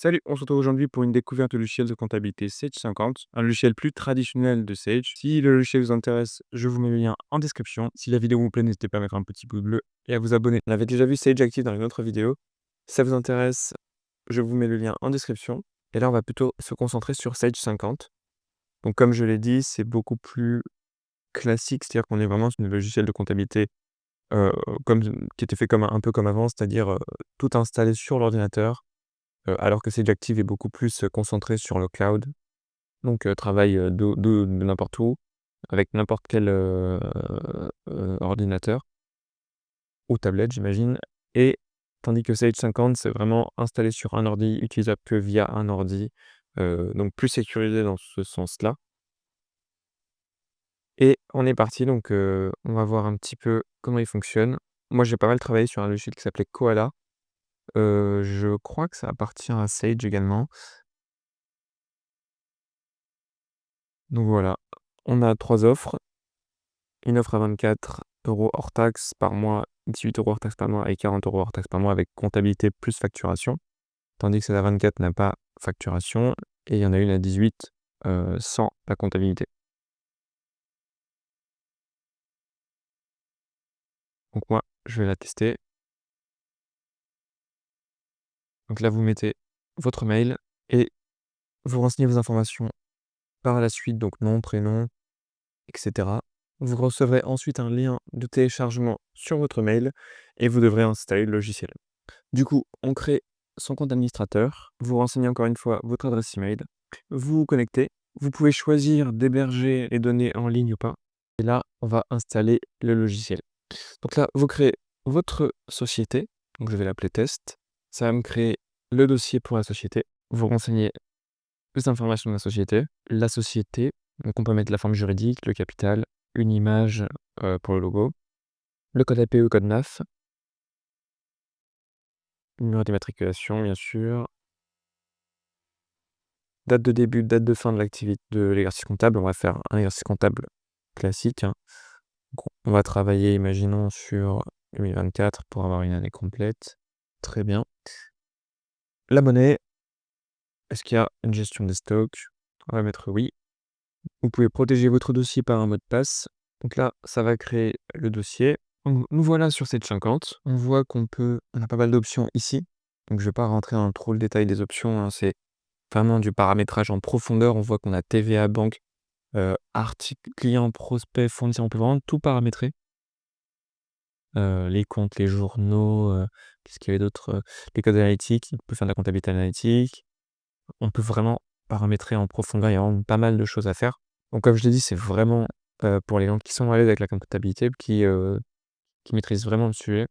Salut, on se retrouve aujourd'hui pour une découverte du logiciel de comptabilité Sage 50, un logiciel plus traditionnel de Sage. Si le logiciel vous intéresse, je vous mets le lien en description. Si la vidéo vous plaît, n'hésitez pas à mettre un petit pouce bleu et à vous abonner. On avait déjà vu Sage Active dans une autre vidéo. Si ça vous intéresse, je vous mets le lien en description. Et là, on va plutôt se concentrer sur Sage 50. Donc, comme je l'ai dit, c'est beaucoup plus classique, c'est-à-dire qu'on est vraiment sur un logiciel de comptabilité euh, comme, qui était fait comme un peu comme avant, c'est-à-dire tout installé sur l'ordinateur. Alors que Sage Active est beaucoup plus, concentré sur le cloud, donc travaille, de n'importe où, avec n'importe quel, ordinateur ou tablette j'imagine et tandis que Sage 50 c'est vraiment installé sur un ordi, utilisable que via un ordi, donc plus sécurisé dans ce sens-là et on est parti donc on va voir un petit peu comment il fonctionne. Moi j'ai pas mal travaillé sur un logiciel qui s'appelait Koala, je crois que ça appartient à Sage également. Donc voilà, on a 3 offres. Une offre à 24 € hors taxes par mois, 18 € hors taxes par mois et 40 € hors taxes par mois avec comptabilité plus facturation. Tandis que celle à 24 n'a pas facturation et il y en a une à 18, sans la comptabilité. Donc moi, je vais la tester. Donc là, vous mettez votre mail et vous renseignez vos informations par la suite, donc nom, prénom, et cetera. Vous recevrez ensuite un lien de téléchargement sur votre mail et vous devrez installer le logiciel. Du coup, on crée son compte administrateur, vous renseignez encore une fois votre adresse email, vous vous connectez, vous pouvez choisir d'héberger les données en ligne ou pas. Et là, on va installer le logiciel. Donc là, vous créez votre société, donc je vais l'appeler test. Ça va me créer le dossier pour la société. Vous renseignez les informations de la société, donc on peut mettre la forme juridique, le capital, une image pour le logo, le code APE, code NAF, numéro d'immatriculation bien sûr, date de début, date de fin de l'activité de l'exercice comptable. On va faire un exercice comptable classique, hein. Donc on va travailler, imaginons, sur 2024 pour avoir une année complète. Très bien. La monnaie, est-ce qu'il y a une gestion des stocks? On va mettre oui. Vous pouvez protéger votre dossier par un mot de passe. Donc là, ça va créer le dossier. Donc nous voilà sur cette 50. On voit on a pas mal d'options ici. Donc je vais pas rentrer dans trop le détail des options, hein. C'est vraiment du paramétrage en profondeur. On voit qu'on a TVA, banque, article, client, prospect, fournisseur. On peut vraiment tout paramétrer. Les comptes, les journaux, qu'est-ce qu'il y avait d'autre? Les codes analytiques. On peut faire de la comptabilité analytique. On peut vraiment paramétrer en profondeur. Il y a vraiment pas mal de choses à faire. Donc comme je l'ai dit, c'est vraiment, pour les gens qui sont à l'aise avec la comptabilité, qui maîtrisent vraiment le sujet.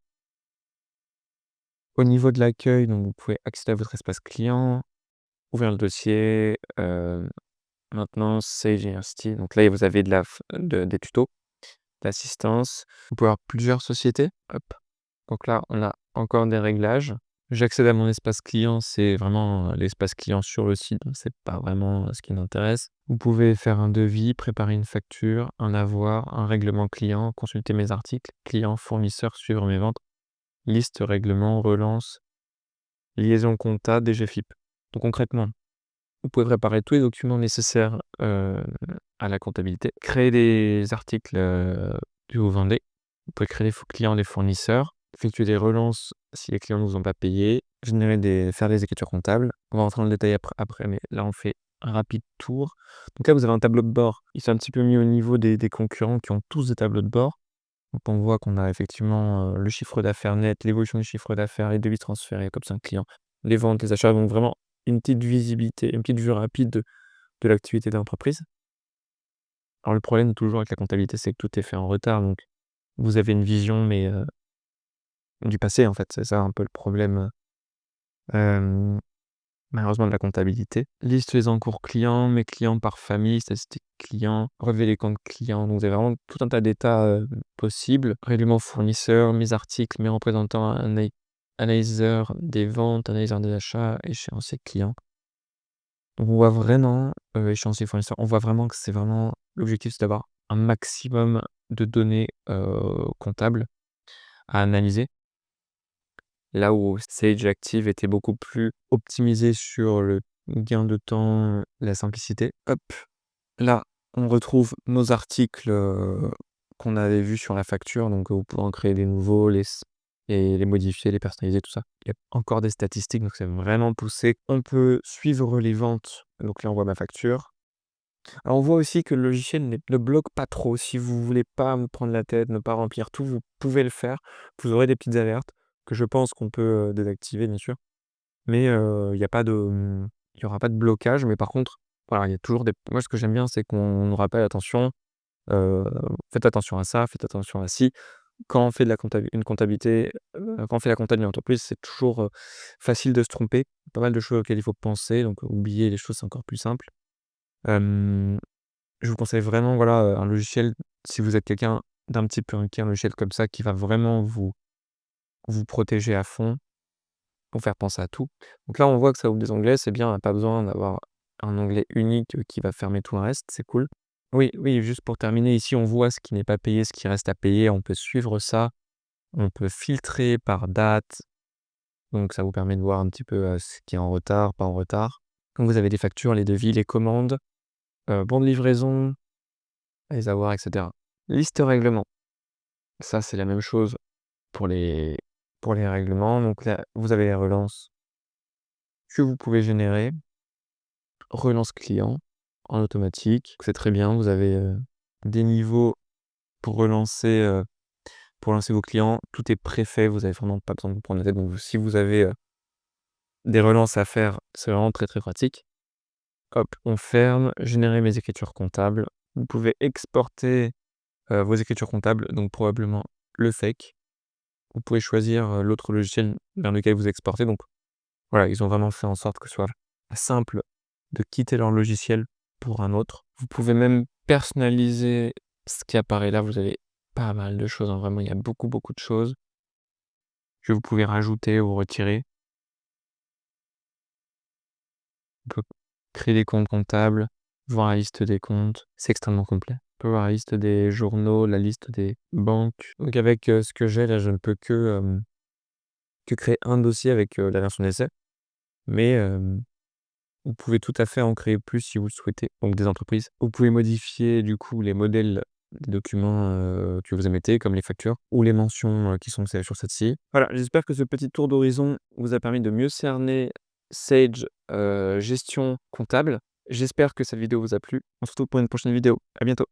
Au niveau de l'accueil, donc vous pouvez accéder à votre espace client, ouvrir le dossier, maintenance, Sage University. Donc là, vous avez des tutos, d'assistance. Vous pouvez avoir plusieurs sociétés. Hop. Donc là, on a encore des réglages. J'accède à mon espace client, c'est vraiment, l'espace client sur le site, donc c'est pas vraiment, ce qui m'intéresse. Vous pouvez faire un devis, préparer une facture, un avoir, un règlement client, consulter mes articles, clients, fournisseurs, suivre mes ventes, liste, règlement, relance, liaison compta, DGFIP. Donc concrètement, vous pouvez préparer tous les documents nécessaires, à la comptabilité, créer des articles, que vous vendez. Vous pouvez créer des clients, des fournisseurs, effectuer des relances si les clients ne vous ont pas payé, faire des écritures comptables. On va rentrer dans le détail après, mais là, on fait un rapide tour. Donc là, vous avez un tableau de bord. Il s'est un petit peu mis au niveau des concurrents qui ont tous des tableaux de bord. Donc on voit qu'on a effectivement, le chiffre d'affaires net, l'évolution du chiffre d'affaires, les devis transférés comme ça un client, les ventes, les achats, donc vraiment une petite visibilité, une petite vue rapide de l'activité de l'entreprise. Alors le problème toujours avec la comptabilité, c'est que tout est fait en retard, donc vous avez une vision mais du passé en fait, c'est ça un peu le problème, hem, malheureusement de la comptabilité. Liste les encours clients, mes clients par famille, statistiques clients, relever les comptes clients, donc vous avez vraiment tout un tas d'états, possibles. Règlement fournisseur, mes articles, mes représentants, analyseur des ventes, analyseur des achats, échéancier client. Donc on voit vraiment, échéancier fournisseur, on voit vraiment que c'est vraiment l'objectif, c'est d'avoir un maximum de données, comptables à analyser. là où Sage Active était beaucoup plus optimisé sur le gain de temps, la simplicité. Hop, là, on retrouve nos articles, qu'on avait vus sur la facture, donc vous pouvez en créer des nouveaux, les modifier, les personnaliser, tout ça. Il y a encore des statistiques, donc c'est vraiment poussé. On peut suivre les ventes, donc là, on voit ma facture. Alors on voit aussi que le logiciel ne bloque pas trop. Si vous voulez pas me prendre la tête, ne pas remplir tout, vous pouvez le faire. Vous aurez des petites alertes que je pense qu'on peut, désactiver bien sûr. Mais, il y a pas de, il y aura pas de blocage. Mais par contre, voilà, il y a toujours des moi ce que j'aime bien, c'est qu'on nous rappelle: «Attention, heu, faites attention à ça, faites attention à ci». Quand on fait de la comptabilité, quand on fait la compta d'une entreprise, c'est toujours, facile de se tromper. Pas mal de choses auxquelles il faut penser, donc oublier les choses, c'est encore plus simple. Hem Je vous conseille vraiment, voilà, un logiciel, si vous êtes quelqu'un d'un petit peu inquiet, un logiciel comme ça qui va vraiment vous protéger à fond, pour faire penser à tout. Donc là, on voit que ça ouvre des onglets, c'est bien, on a pas besoin d'avoir un onglet unique, qui va fermer tout le reste, c'est cool. Oui, oui, juste pour terminer, ici, on voit ce qui n'est pas payé, ce qui reste à payer, on peut suivre ça, on peut filtrer par date, donc ça vous permet de voir un petit peu, ce qui est en retard, pas en retard. Donc vous avez des factures, les devis, les commandes, bons de livraison à les avoir et cetera. Liste règlement. Ça, c'est la même chose pour les règlements. Donc là, vous avez les relances que vous pouvez générer. Relance client en automatique, c'est très bien. Vous avez, des niveaux pour relancer vos clients. Tout est préfet, vous avez vraiment pas besoin de vous prendre la tête. Donc si vous avez, des relances à faire, c'est vraiment très, très pratique. Hop, on ferme, générer mes écritures comptables. Vous pouvez exporter, vos écritures comptables, donc probablement le fake. Vous pouvez choisir, l'autre logiciel vers lequel vous exportez. Donc voilà, ils ont vraiment fait en sorte que ce soit simple de quitter leur logiciel pour un autre. Vous pouvez même personnaliser ce qui apparaît là, vous avez pas mal de choses, hein, vraiment, il y a beaucoup, beaucoup de choses que vous pouvez rajouter ou retirer. On peut créer des comptes comptables, voir la liste des comptes, c'est extrêmement complet. On peut voir la liste des journaux, la liste des banques. Donc avec, ce que j'ai là, je ne peux que créer un dossier avec, la version d'essai, mais vous pouvez tout à fait en créer plus si vous le souhaitez, donc des entreprises. Vous pouvez modifier du coup les modèles des documents, que vous émettez, comme les factures ou les mentions, qui sont sur celle-ci. Voilà, j'espère que ce petit tour d'horizon vous a permis de mieux cerner Sage, gestion comptable. J'espère que cette vidéo vous a plu. On se retrouve pour une prochaine vidéo. À bientôt.